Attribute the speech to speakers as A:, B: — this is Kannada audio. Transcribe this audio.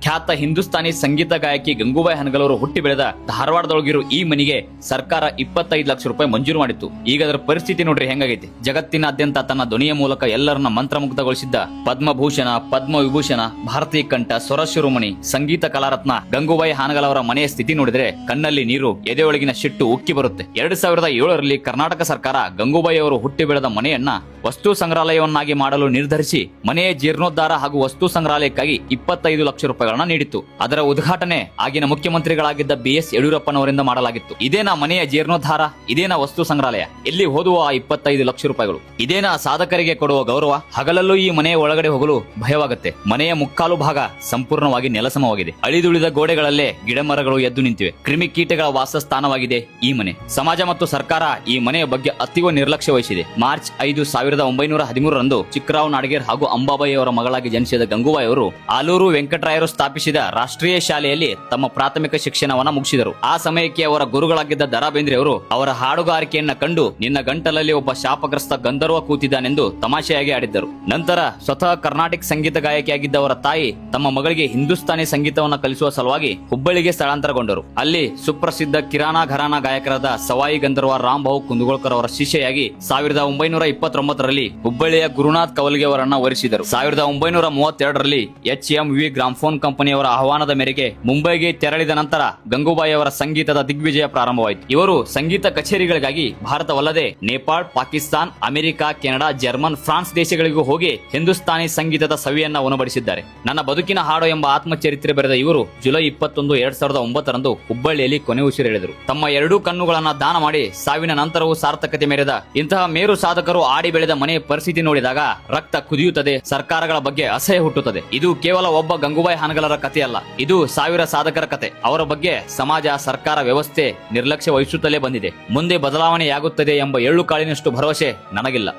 A: ಖ್ಯಾತ ಹಿಂದೂಸ್ತಾನಿ ಸಂಗೀತ ಗಾಯಕಿ ಗಂಗೂಬಾಯಿ ಹಾನಗಲ್ ಹುಟ್ಟಿ ಬೆಳೆದ ಧಾರವಾಡದೊಳಗಿರೋ ಈ ಮನೆಗೆ ಸರ್ಕಾರ 25 ಲಕ್ಷ ರೂಪಾಯಿ ಮಂಜೂರು ಮಾಡಿತ್ತು. ಈಗ ಅದರ ಪರಿಸ್ಥಿತಿ ನೋಡ್ರಿ ಹೆಂಗಾಗೈತಿ. ಜಗತ್ತಿನಾದ್ಯಂತ ತನ್ನ ಧ್ವನಿಯ ಮೂಲಕ ಎಲ್ಲರನ್ನ ಮಂತ್ರಮುಗ್ಧಗೊಳಿಸಿದ್ದ ಪದ್ಮಭೂಷಣ, ಪದ್ಮವಿಭೂಷಣ, ಭಾರತೀಯ ಕಂಠ, ಸ್ವರಶಿರೋಮಣಿ, ಸಂಗೀತ ಕಲಾರತ್ನ ಗಂಗೂಬಾಯಿ ಹಾನಗಲ್ ಅವರ ಮನೆಯ ಸ್ಥಿತಿ ನೋಡಿದ್ರೆ ಕಣ್ಣಲ್ಲಿ ನೀರು, ಎದೆಯೊಳಗಿನ ಸಿಟ್ಟು ಉಕ್ಕಿ ಬರುತ್ತೆ. 2007ರಲ್ಲಿ ಕರ್ನಾಟಕ ಸರ್ಕಾರ ಗಂಗೂಬಾಯಿ ಅವರು ಹುಟ್ಟಿ ಬೆಳೆದ ಮನೆಯನ್ನ ವಸ್ತು ಸಂಗ್ರಹಾಲಯವನ್ನಾಗಿ ಮಾಡಲು ನಿರ್ಧರಿಸಿ ಮನೆಯ ಜೀರ್ಣೋದ್ಧಾರ ಹಾಗೂ ವಸ್ತು ಸಂಗ್ರಹಾಲಯಕ್ಕಾಗಿ 25 ಲಕ್ಷ ರೂಪಾಯಿಗಳನ್ನ ನೀಡಿತ್ತು. ಅದರ ಉದ್ಘಾಟನೆ ಆಗಿನ ಮುಖ್ಯಮಂತ್ರಿಗಳಾಗಿದ್ದ BS ಯಡಿಯೂರಪ್ಪನವರಿಂದ ಮಾಡಲಾಗಿತ್ತು. ಇದೇನಾ ಮನೆಯ ಜೀರ್ಣೋದ್ಧಾರ? ಇದೇನಾ ವಸ್ತು ಸಂಗ್ರಹಾಲಯ? ಎಲ್ಲಿ ಹೋದುವ ಆ 25 ಲಕ್ಷ ರೂಪಾಯಿಗಳು? ಇದೇನಾ ಸಾಧಕರಿಗೆ ಕೊಡುವ ಗೌರವ? ಹಗಲಲ್ಲೂ ಈ ಮನೆಯ ಒಳಗಡೆ ಹೋಗಲು ಭಯವಾಗುತ್ತೆ. ಮನೆಯ ಮುಕ್ಕಾಲು ಭಾಗ ಸಂಪೂರ್ಣವಾಗಿ ನೆಲಸಮವಾಗಿದೆ. ಅಳಿದುಳಿದ ಗೋಡೆಗಳಲ್ಲೇ ಗಿಡಮರಗಳು ಎದ್ದು ನಿಂತಿವೆ. ಕ್ರಿಮಿಕೀಟಗಳ ವಾಸಸ್ಥಾನವಾಗಿದೆ ಈ ಮನೆ. ಸಮಾಜ ಮತ್ತು ಸರ್ಕಾರ ಈ ಮನೆಯ ಬಗ್ಗೆ ಅತೀವ ನಿರ್ಲಕ್ಷ್ಯ ವಹಿಸಿದೆ. ಮಾರ್ಚ್ 5, 1913ರಂದು ಚಿಕ್ಕರಾವ್ ನಾಡಗೇರ್ ಹಾಗೂ ಅಂಬಾಬಾಯಿ ಅವರ ಮಗಳಾಗಿ ಜನಿಸಿದ ಗಂಗೂಬಾಯಿ ಅವರು ಆಲೂರು ವೆಂಕಟರಾಯರು ಸ್ಥಾಪಿಸಿದ ರಾಷ್ಟ್ರೀಯ ಶಾಲೆಯಲ್ಲಿ ತಮ್ಮ ಪ್ರಾಥಮಿಕ ಶಿಕ್ಷಣವನ್ನ ಮುಗಿಸಿದರು. ಆ ಸಮಯಕ್ಕೆ ಅವರ ಗುರುಗಳಾಗಿದ್ದ ದ.ರಾ. ಬೇಂದ್ರೆ ಅವರು ಅವರ ಹಾಡುಗಾರಿಕೆಯನ್ನ ಕಂಡು ನಿನ್ನ ಗಂಟಲಲ್ಲಿ ಒಬ್ಬ ಶಾಪಗ್ರಸ್ತ ಗಂಧರ್ವ ಕೂತಿದ್ದಾನೆಂದು ತಮಾಷೆಯಾಗಿ ಆಡಿದ್ದರು. ನಂತರ ಸ್ವತಃ ಕರ್ನಾಟಕ ಸಂಗೀತ ಗಾಯಕಿಯಾಗಿದ್ದ ಅವರ ತಾಯಿ ತಮ್ಮ ಮಗಳಿಗೆ ಹಿಂದೂಸ್ತಾನಿ ಸಂಗೀತವನ್ನ ಕಲಿಸುವ ಸಲುವಾಗಿ ಹುಬ್ಬಳ್ಳಿಗೆ ಸ್ಥಳಾಂತರಗೊಂಡರು. ಅಲ್ಲಿ ಸುಪ್ರಸಿದ್ಧ ಕಿರಾಣಾ ಘರಾನಾ ಗಾಯಕರಾದ ಸವಾಯಿ ಗಂಧರ್ವ ರಾಮಭಾವು ಕುಂದಗೋಳ್ಕರ್ ಅವರ ಶಿಷ್ಯೆಯಾಗಿ 1929ರಲ್ಲಿ ಹುಬ್ಬಳ್ಳಿಯ ಗುರುನಾಥ್ ಕವಲ್ಗೆ ಅವರನ್ನ ವರಿಸಿದರು. 1932ರಲ್ಲಿ HMV ಗ್ರಾಮ್ಫೋನ್ ಕಂಪನಿಯವರ ಆಹ್ವಾನದ ಮೇರೆಗೆ ಮುಂಬೈಗೆ ತೆರಳಿದ ನಂತರ ಗಂಗೂಬಾಯಿ ಅವರ ಸಂಗೀತದ ದಿಗ್ವಿಜಯ ಪ್ರಾರಂಭವಾಯಿತು. ಇವರು ಸಂಗೀತ ಕಚೇರಿಗಳಿಗಾಗಿ ಭಾರತವಲ್ಲದೆ Nepal, Pakistan, America, Canada, German, France ದೇಶಗಳಿಗೂ ಹೋಗಿ ಹಿಂದೂಸ್ತಾನಿ ಸಂಗೀತದ ಸವಿಯನ್ನ ಉಣಬಡಿಸಿದ್ದಾರೆ. ನನ್ನ ಬದುಕಿನ ಹಾಡು ಎಂಬ ಆತ್ಮಚರಿತ್ರೆ ಬರೆದ ಇವರು ಜುಲೈ 21, 2009ರಂದು ಹುಬ್ಬಳ್ಳಿಯಲ್ಲಿ ಕೊನೆ ಉಸಿರೆಳೆದರು. ತಮ್ಮ ಎರಡೂ ಕಣ್ಣುಗಳನ್ನ ದಾನ ಮಾಡಿ ಸಾವಿನ ನಂತರವೂ ಸಾರ್ಥಕತೆ ಮೆರೆದ ಇಂತಹ ಮೇರು ಸಾಧಕರು ಆಡಿ ಬೆಳೆದ ಮನೆಯ ಪರಿಸ್ಥಿತಿ ನೋಡಿದಾಗ ರಕ್ತ ಕುದಿಯುತ್ತದೆ, ಸರ್ಕಾರಗಳ ಬಗ್ಗೆ ಅಸಹ್ಯ ಹುಟ್ಟುತ್ತದೆ. ಇದು ಕೇವಲ ಒಬ್ಬ ಗಂಗೂಬಾಯಿ ಹಾನಗಲರ ಕಥೆಯಲ್ಲ, ಇದು ಸಾವಿರ ಸಾಧಕರ ಕತೆ. ಅವರ ಬಗ್ಗೆ ಸಮಾಜ, ಸರ್ಕಾರ, ವ್ಯವಸ್ಥೆ ನಿರ್ಲಕ್ಷ್ಯ ವಹಿಸುತ್ತಲೇ ಬಂದಿದೆ. ಮುಂದೆ ಬದಲಾವಣೆಯಾಗುತ್ತದೆ ಎಂಬ ಎಳ್ಳು ಕಾಳಿನಷ್ಟು ಭರವಸೆ ನನಗಿಲ್ಲ.